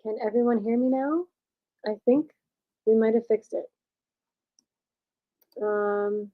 Can everyone hear me now? I think we might have fixed it. Um,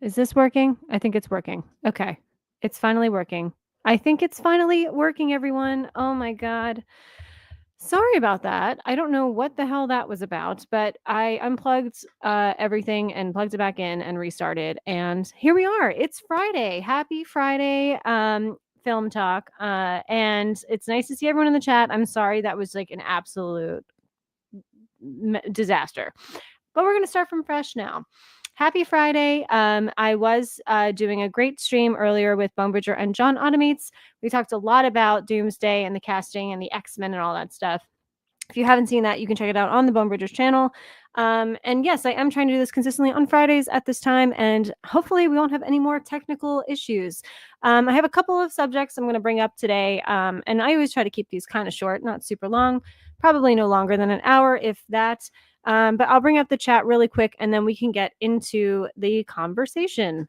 Is this working? I think it's working. Okay. It's finally working. I think it's finally working, everyone. Oh my God. Sorry about that. I don't know what the hell that was about, but I unplugged everything and plugged it back in and restarted. And here we are. It's Friday. Happy Friday, film talk. And it's nice to see everyone in the chat. I'm sorry that was like an absolute disaster. But we're going to start from fresh now. Happy Friday. I was doing a great stream earlier with Bone Bridger and John Automates. We talked a lot about Doomsday and the casting and the X-Men and all that stuff. If you haven't seen that, you can check it out on the Bone Bridgers channel. And yes, I am trying to do this consistently on Fridays at this time, and hopefully we won't have any more technical issues. I have a couple of subjects I'm going to bring up today, and I always try to keep these kind of short, not super long, probably no longer than an hour, if that. But I'll bring up the chat really quick, and then we can get into the conversation.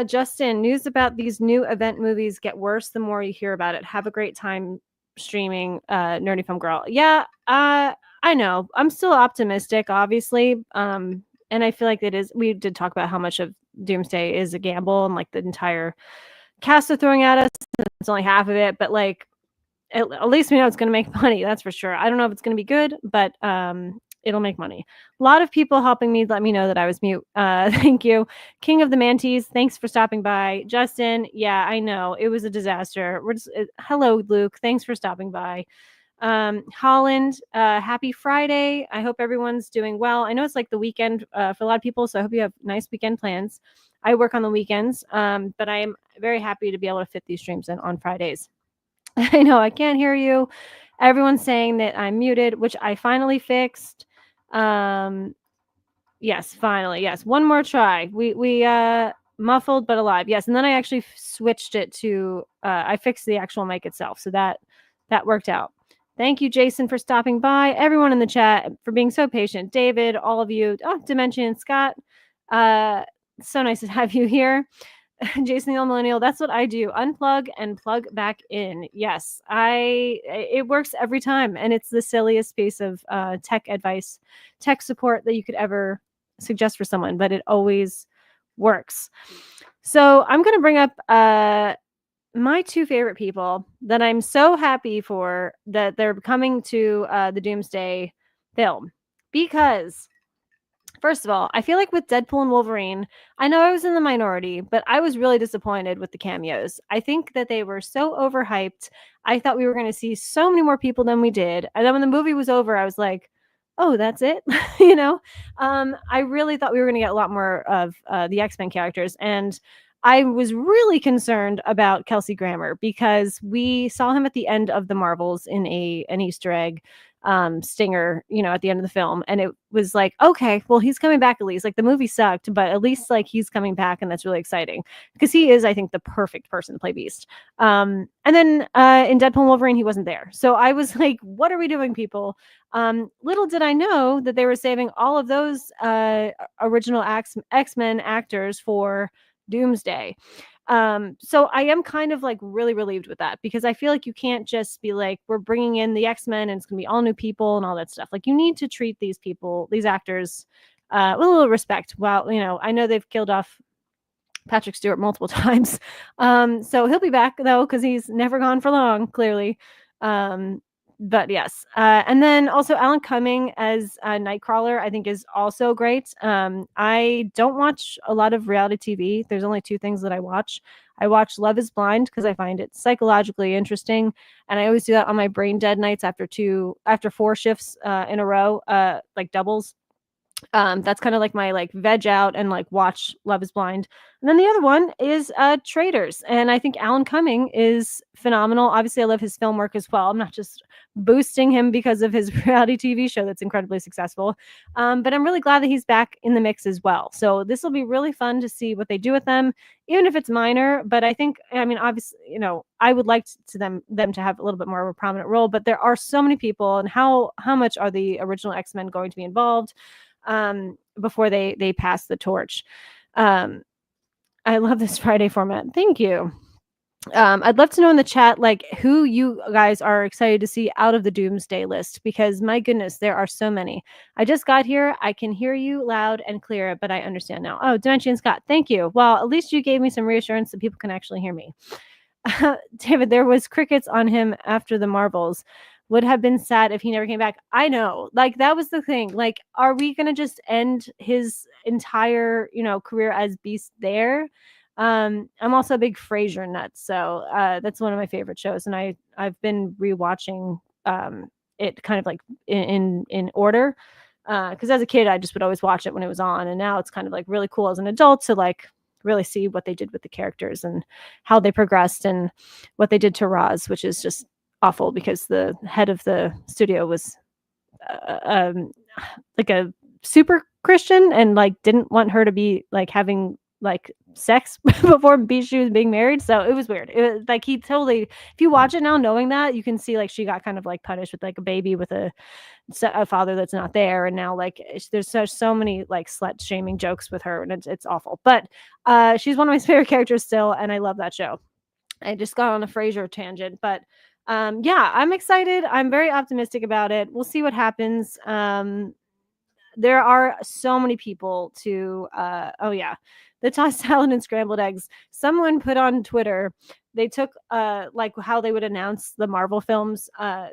Justin, news about these new event movies get worse the more you hear about it. Have a great time streaming, Nerdy Film Girl. Yeah, I know. I'm still optimistic, obviously. And I feel like it is. We did talk about how much of Doomsday is a gamble, and like the entire cast are throwing at us. It's only half of it, but like at least we know it's going to make money. That's for sure. I don't know if it's going to be good, but it'll make money. A lot of people helping me let me know that I was mute. Thank you. King of the Manties, thanks for stopping by. Justin, yeah, I know. It was a disaster. Hello, Luke. Thanks for stopping by. Holland, happy Friday. I hope everyone's doing well. I know it's like the weekend for a lot of people, so I hope you have nice weekend plans. I work on the weekends, but I am very happy to be able to fit these streams in on Fridays. I know I can't hear you. Everyone's saying that I'm muted, which I finally fixed. Yes, finally. Yes, one more try. We muffled but alive. Yes, and then I actually switched it to I fixed the actual mic itself, so that worked out. Thank you, Jason, for stopping by. Everyone in the chat for being so patient. David, all of you. Oh, Dimension, Scott. So nice to have you here. Jason the Old Millennial, that's what I do. Unplug and plug back in. Yes, it works every time. And it's the silliest piece of tech advice, tech support that you could ever suggest for someone, but it always works. So I'm going to bring up my two favorite people that I'm so happy for that they're coming to the Doomsday film because first of all, I feel like with Deadpool and Wolverine, I know I was in the minority, but I was really disappointed with the cameos. I think that they were so overhyped. I thought we were going to see so many more people than we did. And then when the movie was over, I was like, oh, that's it. I really thought we were going to get a lot more of the X-Men characters. And I was really concerned about Kelsey Grammer because we saw him at the end of the Marvels in an Easter egg stinger, at the end of the film. And it was like, okay, well, he's coming back at least. Like the movie sucked, but at least like he's coming back, and that's really exciting because he is, I think, the perfect person to play Beast. And then in Deadpool and Wolverine, he wasn't there. So I was like, what are we doing, people? Little did I know that they were saving all of those original X-Men actors for Doomsday. So I am kind of like really relieved with that because I feel like you can't just be like, we're bringing in the X-Men and it's gonna be all new people and all that stuff. Like you need to treat these people, these actors, with a little respect. Well, I know they've killed off Patrick Stewart multiple times. So he'll be back though, because he's never gone for long, clearly. But yes. And then also Alan Cumming as Nightcrawler, I think is also great. I don't watch a lot of reality TV. There's only two things that I watch. I watch Love is Blind because I find it psychologically interesting. And I always do that on my brain dead nights after 4 shifts in a row, like doubles. That's kind of like my like veg out and like watch Love is Blind. And then the other one is Traitors. And I think Alan Cumming is phenomenal. Obviously, I love his film work as well. I'm not just boosting him because of his reality TV show that's incredibly successful. But I'm really glad that he's back in the mix as well. So this will be really fun to see what they do with them, even if it's minor. But I think, I mean, obviously, you know, I would like to them to have a little bit more of a prominent role. But there are so many people, and how much are the original X-Men going to be involved? Before they pass the torch. Um, I love this Friday format. Thank you. I'd love to know in the chat like who you guys are excited to see out of the Doomsday list, because my goodness, there are so many. I just got here. I can hear you loud and clear, but I understand now. Oh, Dimension Scott, thank you. Well, at least you gave me some reassurance that people can actually hear me. David, there was crickets on him after the Marvels. Would have been sad if he never came back. I know. Like that was the thing. Like, are we gonna just end his entire, you know, career as Beast there? I'm also a big Frasier nut, so that's one of my favorite shows, and I've been rewatching it kind of like in order. Because as a kid, I just would always watch it when it was on, and now it's kind of like really cool as an adult to like really see what they did with the characters and how they progressed and what they did to Roz, which is just awful because the head of the studio was like a super Christian and like didn't want her to be like having like sex before she was being married. So it was weird. It was like he totally, if you watch it now knowing that, you can see like she got kind of like punished with like a baby with a father that's not there, and now like there's so many like slut shaming jokes with her, and it's awful. But she's one of my favorite characters still, and I love that show. I just got on a Frasier tangent, but yeah, I'm excited. I'm very optimistic about it. We'll see what happens. There are so many people to oh yeah, the tossed salad and scrambled eggs. Someone put on Twitter, they took like how they would announce the Marvel films,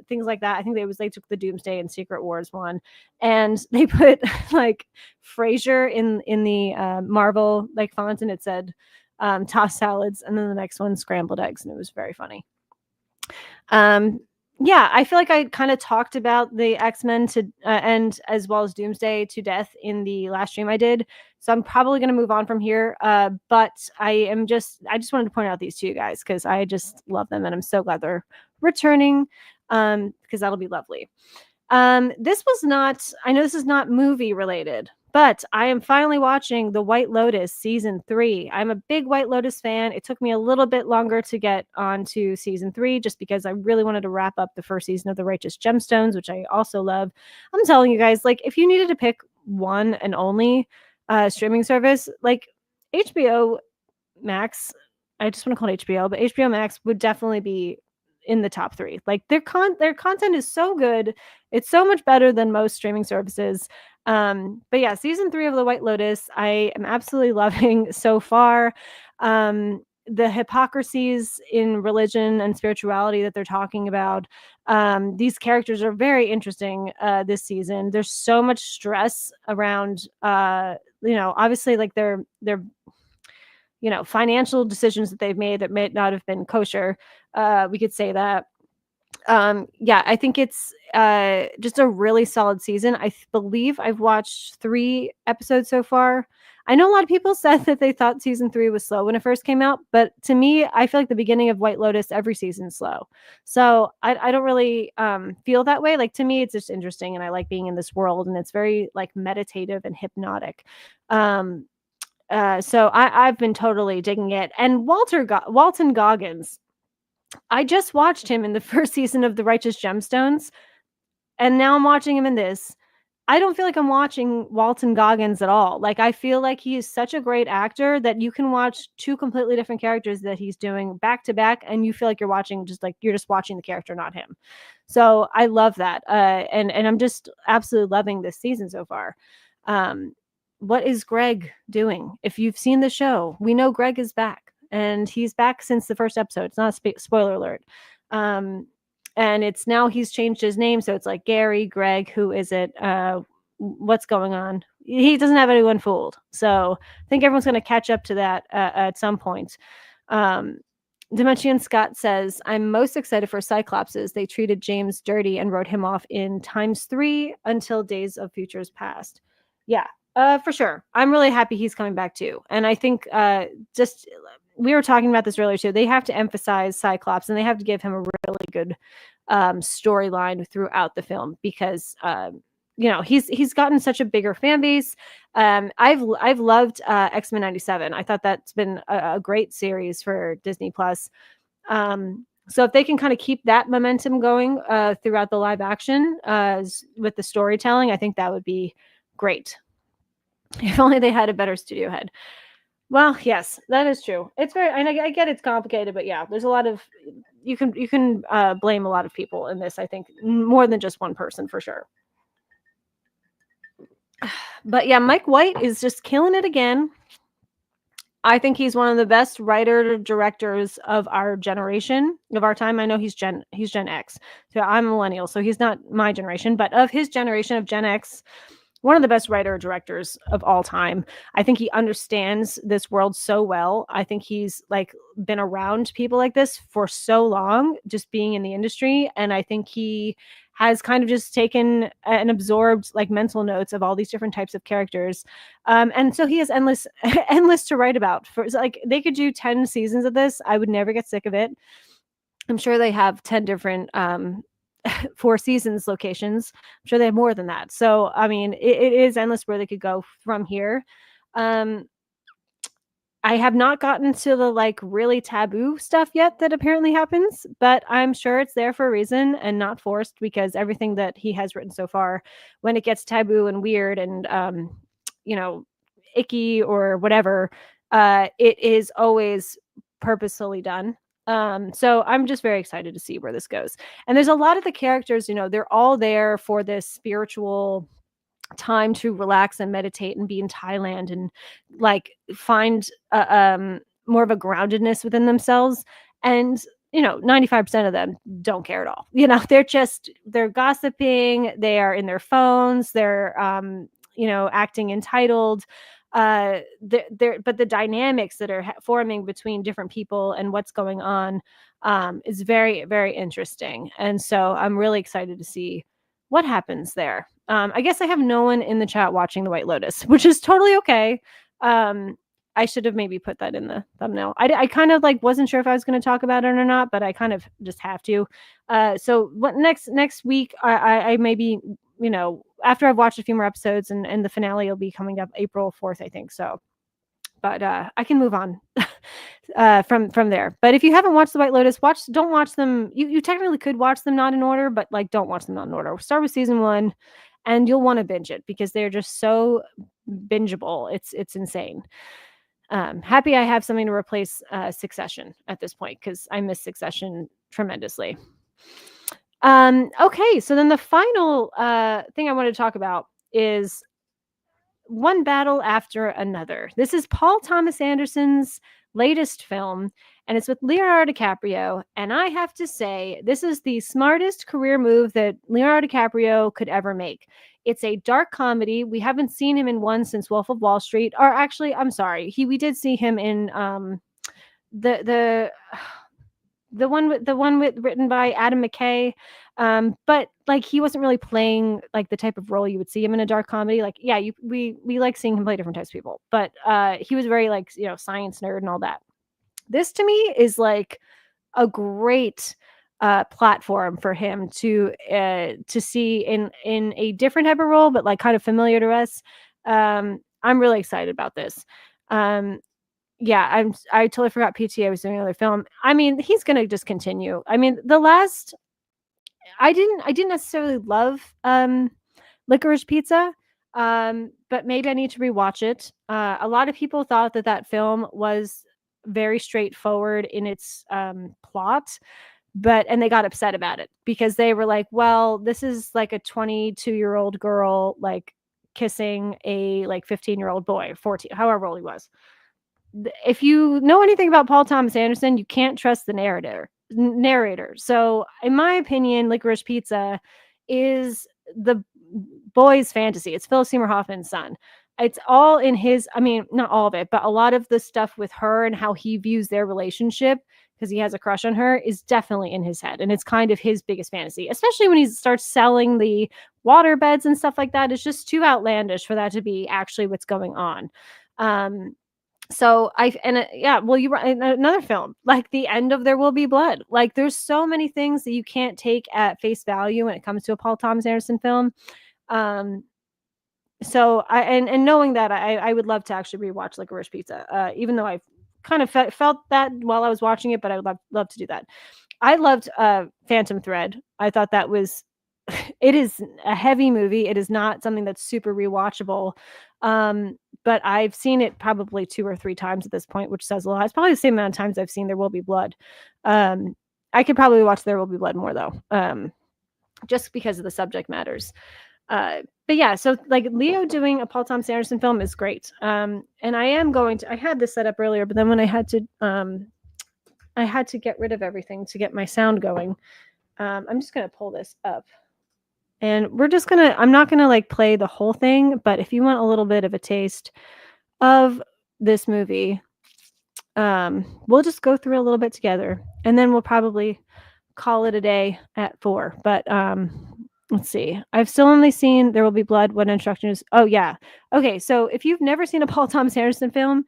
things like that. I think they took the Doomsday and Secret Wars one, and they put like Frasier in the Marvel like font, and it said tossed salads, and then the next one scrambled eggs, and it was very funny. Yeah, I feel like I kind of talked about the X-Men to and as well as Doomsday to death in the last stream I did. So I'm probably going to move on from here. But I just wanted to point out these two guys because I just love them, and I'm so glad they're returning because that'll be lovely. This was not, I know this is not movie related, but I am finally watching The White Lotus season 3. I'm a big White Lotus fan. It took me a little bit longer to get onto season 3 just because I really wanted to wrap up the first season of The Righteous Gemstones, which I also love. I'm telling you guys, like, if you needed to pick one and only streaming service, like HBO Max, I just want to call it HBO, but HBO Max would definitely be in the top 3. Like their content is so good. It's so much better than most streaming services. But yeah, season 3 of The White Lotus, I am absolutely loving so far. The hypocrisies in religion and spirituality that they're talking about. These characters are very interesting this season. There's so much stress around obviously like their financial decisions that they've made that may not have been kosher. We could say that. Yeah, I think it's just a really solid season. I believe I've watched 3 episodes so far. I know a lot of people said that they thought season 3 was slow when it first came out, but to me, I feel like the beginning of White Lotus, every season's slow. So I don't really feel that way. Like to me, it's just interesting, and I like being in this world, and it's very like meditative and hypnotic. So I've been totally digging it. And Walton Goggins, I just watched him in the first season of The Righteous Gemstones, and now I'm watching him in this. I don't feel like I'm watching Walton Goggins at all. Like I feel like he is such a great actor that you can watch 2 completely different characters that he's doing back to back, and you feel like you're just watching the character, not him. So I love that, and I'm just absolutely loving this season so far. What is Greg doing? If you've seen the show, we know Greg is back, and he's back since the first episode. It's not a spoiler alert. And it's now he's changed his name, so it's like Gary, Greg, who is it? What's going on? He doesn't have anyone fooled. So I think everyone's going to catch up to that at some point. Dimension Scott says, I'm most excited for Cyclopses. They treated James dirty and wrote him off in ×3 until Days of Futures Past. Yeah, for sure. I'm really happy he's coming back too. And I think just we were talking about this earlier too. They have to emphasize Cyclops and they have to give him a really good storyline throughout the film because he's gotten such a bigger fan base. I've loved X-Men 97. I thought that's been a great series for Disney Plus. So if they can kind of keep that momentum going throughout the live action with the storytelling, I think that would be great. If only they had a better studio head. Well, yes, that is true. It's very, and I get it's complicated, but yeah, there's a lot of you can blame a lot of people in this. I think more than just one person for sure. But yeah, Mike White is just killing it again. I think he's one of the best writer directors of our generation, of our time. I know he's Gen X, so I'm a millennial, so he's not my generation, but of his generation of Gen X, one of the best writer directors of all time. I think he understands this world so well. I think he's like been around people like this for so long, just being in the industry, and I think he has kind of just taken and absorbed like mental notes of all these different types of characters. And so he has endless endless to write about. For like they could do 10 seasons of this. I would never get sick of it. I'm sure they have 10 different 4 seasons locations. I'm sure they have more than that. So I mean, it is endless where they could go from here. I have not gotten to the like really taboo stuff yet that apparently happens, but I'm sure it's there for a reason and not forced because everything that he has written so far, when it gets taboo and weird and icky or whatever, it is always purposefully done. So I'm just very excited to see where this goes. And there's a lot of the characters, they're all there for this spiritual time to relax and meditate and be in Thailand and like find more of a groundedness within themselves. And 95% of them don't care at all. They're gossiping, they are in their phones, they're acting entitled. But the dynamics that are forming between different people and what's going on is very, very interesting. And so I'm really excited to see what happens there. I guess I have no one in the chat watching The White Lotus, which is totally okay. I should have maybe put that in the thumbnail. I kind of like wasn't sure if I was going to talk about it or not, but I kind of just have to. So what next week, I maybe, after I've watched a few more episodes and the finale will be coming up April 4th, I think. So, but I can move on from there. But if you haven't watched The White Lotus, don't watch them. You technically could watch them not in order, but like don't watch them not in order. Start with season 1 and you'll want to binge it because they're just so bingeable. It's insane. Happy I have something to replace Succession at this point because I miss Succession tremendously. Okay, so then the final thing I want to talk about is One Battle After Another. This is Paul Thomas Anderson's latest film, and it's with Leonardo DiCaprio. And I have to say, this is the smartest career move that Leonardo DiCaprio could ever make. It's a dark comedy. We haven't seen him in one since Wolf of Wall Street. Or actually, I'm sorry, we did see him in the one written by Adam McKay. But like he wasn't really playing like the type of role you would see him in a dark comedy. Like, yeah, we like seeing him play different types of people, but he was very like, science nerd and all that. This to me is like a great platform for him to see in a different type of role, but like kind of familiar to us. I'm really excited about this. Yeah, I totally forgot PTA was doing another film. I mean, he's gonna just continue. I mean, I didn't necessarily love Licorice Pizza, but maybe I need to rewatch it. A lot of people thought that film was very straightforward in its plot, and they got upset about it because they were like, well, this is like a 22-year-old girl like kissing a like 15-year-old boy, 14, however old he was. If you know anything about Paul Thomas Anderson, you can't trust the narrator. So in my opinion, Licorice Pizza is the boy's fantasy. It's Philip Seymour Hoffman's son. It's all in his, I mean, not all of it, but a lot of the stuff with her and how he views their relationship because he has a crush on her, is definitely in his head, and it's kind of his biggest fantasy, especially when he starts selling the water beds and stuff like that. It's just too outlandish for that to be actually what's going on. So yeah, well, another film like the end of There Will Be Blood. Like, there's so many things that you can't take at face value when it comes to a Paul Thomas Anderson film. So and knowing that, I would love to actually rewatch Licorice Pizza, even though I've kind of felt that while I was watching it, but I would love to do that. I loved Phantom Thread. I thought that was it is a heavy movie. It is not something that's super rewatchable. But I've seen it probably 2 or 3 times at this point, which says a lot. It's probably the same amount of times I've seen There Will Be Blood. I could probably watch There Will Be Blood more though, just because of the subject matters. But yeah, so like Leo doing a Paul Thomas Anderson film is great. And I had this set up earlier, but then when I had to get rid of everything to get my sound going. I'm just going to pull this up, and I'm not going to like play the whole thing, but if you want a little bit of a taste of this movie, we'll just go through a little bit together, and then we'll probably call it a day at 4. But let's see. I've still only seen There Will Be Blood. What instructions? Oh yeah. Okay. So if you've never seen a Paul Thomas Anderson film,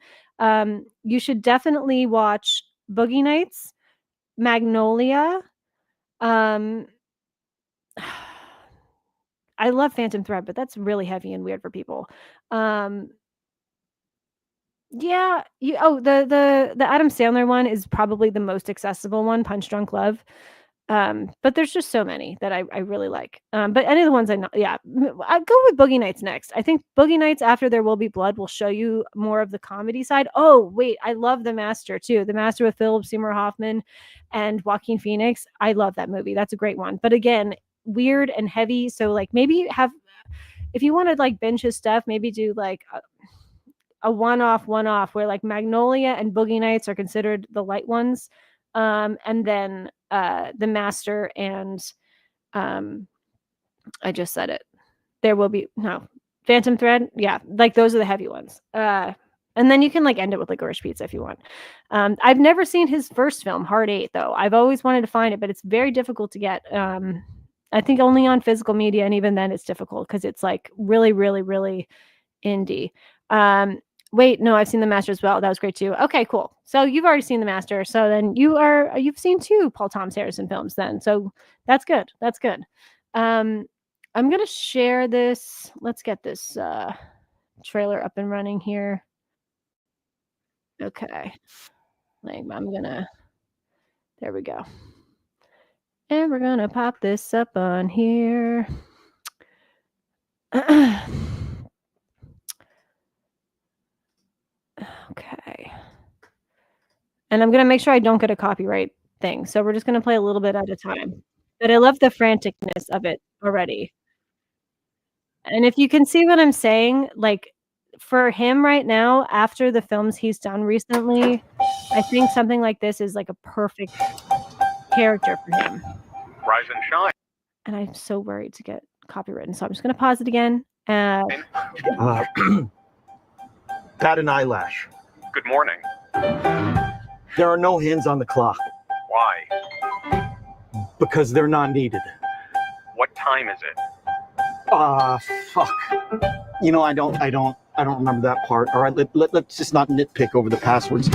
you should definitely watch Boogie Nights, Magnolia. I love Phantom Thread, but that's really heavy and weird for people. Yeah, the Adam Sandler one is probably the most accessible one, Punch Drunk Love. But there's just so many that I really like. But any of the ones I know, yeah, I go with Boogie Nights next. I think Boogie Nights after There Will Be Blood will show you more of the comedy side. Oh, wait, I love The Master too. The Master with Philip Seymour Hoffman and Joaquin Phoenix. I love that movie. That's a great one. But again, weird and heavy. So like maybe if you want to like binge his stuff, maybe do like a one-off where like Magnolia and Boogie Nights are considered the light ones. And then The Master and I just said it. There Will Be Phantom Thread. Yeah, like those are the heavy ones. And then you can like end it with Licorice Pizza if you want. I've never seen his first film, Hard 8, though. I've always wanted to find it, but it's very difficult to get. I think only on physical media, and even then it's difficult because it's like really, really, really indie. Wait, no, I've seen The Master as well. That was great too. Okay, cool. So you've already seen The Master. So then you've seen 2 Paul Thomas Anderson films then. So that's good. That's good. I'm going to share this. Let's get this trailer up and running here. Okay. There we go. And we're going to pop this up on here. Okay. And I'm going to make sure I don't get a copyright thing. So we're just going to play a little bit at a time. But I love the franticness of it already. And if you can see what I'm saying, like for him right now, after the films he's done recently, I think something like this is like a perfect character for him. Rise and shine. And I'm so worried to get copywritten. So I'm just going to pause it again. Bat an eyelash. Good morning. There are no hands on the clock Why? because they're not needed. What time is it? Fuck. You know, I don't remember that part. All right, let's just not nitpick over the passwords.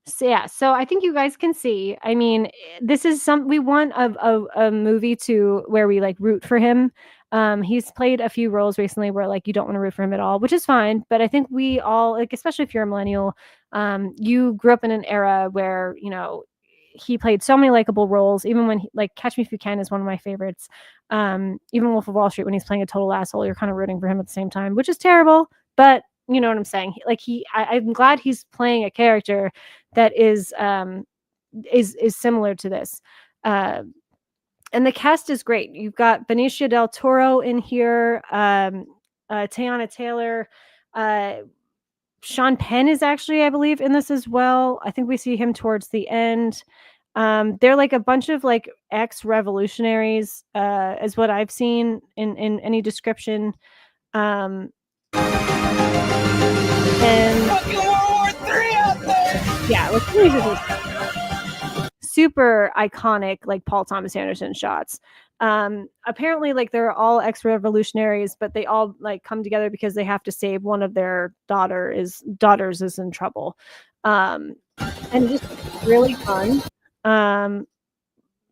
So yeah, so I think you guys can see. I mean, this is we want a movie where we like root for him. He's played a few roles recently where like you don't want to root for him at all, which is fine. But I think we all, like, especially if you're a millennial, you grew up in an era where, you know, he played so many likable roles. Even when like Catch Me If You Can is one of my favorites. Even Wolf of Wall Street, when he's playing a total asshole, you're kind of rooting for him at the same time, which is terrible. But you know what I'm saying? I'm glad he's playing a character that is similar to this. And the cast is great. You've got Benicio del Toro in here, Teyana Taylor, Sean Penn is actually, I believe, in this as well. I think we see him towards the end. They're like a bunch of like ex-revolutionaries, is what I've seen in any description. And fucking World War III out there. Yeah, let's use this. super iconic, like Paul Thomas Anderson shots. Apparently, like they're all ex-revolutionaries, but they all like come together because they have to save one of their daughters is in trouble. And just really fun.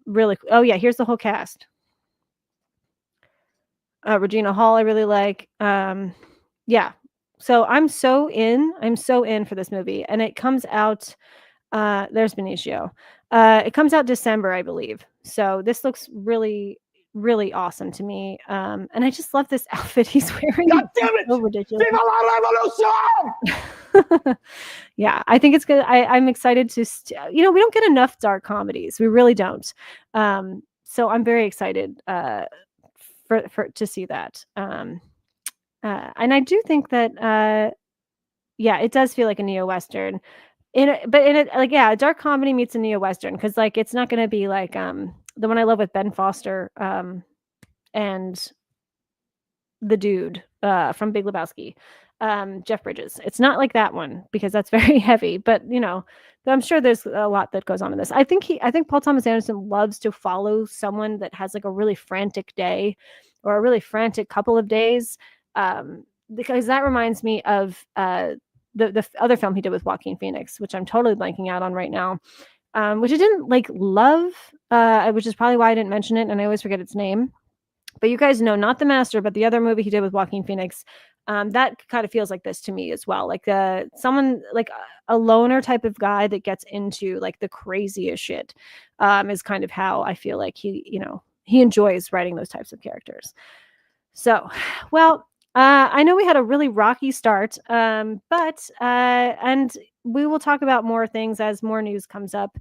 Really, oh yeah, here's the whole cast. Regina Hall, I really like. Yeah, so I'm so in for this movie, and it comes out. There's Benicio. It comes out December, I believe. So this looks really, really awesome to me. And I just love this outfit he's wearing. God damn it! So ridiculous. Viva la revolution! Yeah, I think it's good. I'm excited to, we don't get enough dark comedies. We really don't. So I'm very excited for to see that. And I do think that, yeah, it does feel like a neo-Western. A dark comedy meets a neo-Western, because like it's not going to be like the one I love with Ben Foster and the dude from Big Lebowski, Jeff Bridges. It's not like that one, because that's very heavy, but I'm sure there's a lot that goes on in this. I think Paul Thomas Anderson loves to follow someone that has like a really frantic day or a really frantic couple of days, because that reminds me of the other film he did with Joaquin Phoenix, which I'm totally blanking out on right now, which I didn't like love, which is probably why I didn't mention it, and I always forget its name. But you guys know, not The Master, but the other movie he did with Joaquin Phoenix, that kind of feels like this to me as well. Like someone like a loner type of guy that gets into like the craziest shit, is kind of how I feel like he enjoys writing those types of characters. So, well, I know we had a really rocky start, but and we will talk about more things as more news comes up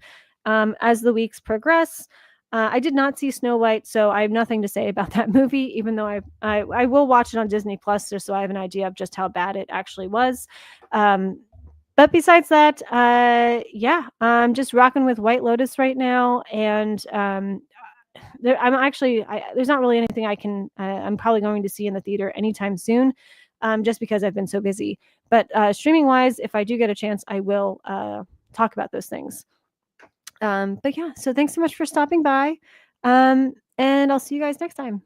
as the weeks progress. I did not see Snow White, so I have nothing to say about that movie, even though I will watch it on Disney Plus, just so I have an idea of just how bad it actually was. But besides that, yeah, I'm just rocking with White Lotus right now, and there's not really anything I'm probably going to see in the theater anytime soon, just because I've been so busy. But streaming wise, if I do get a chance, I will talk about those things. But yeah, so thanks so much for stopping by. And I'll see you guys next time.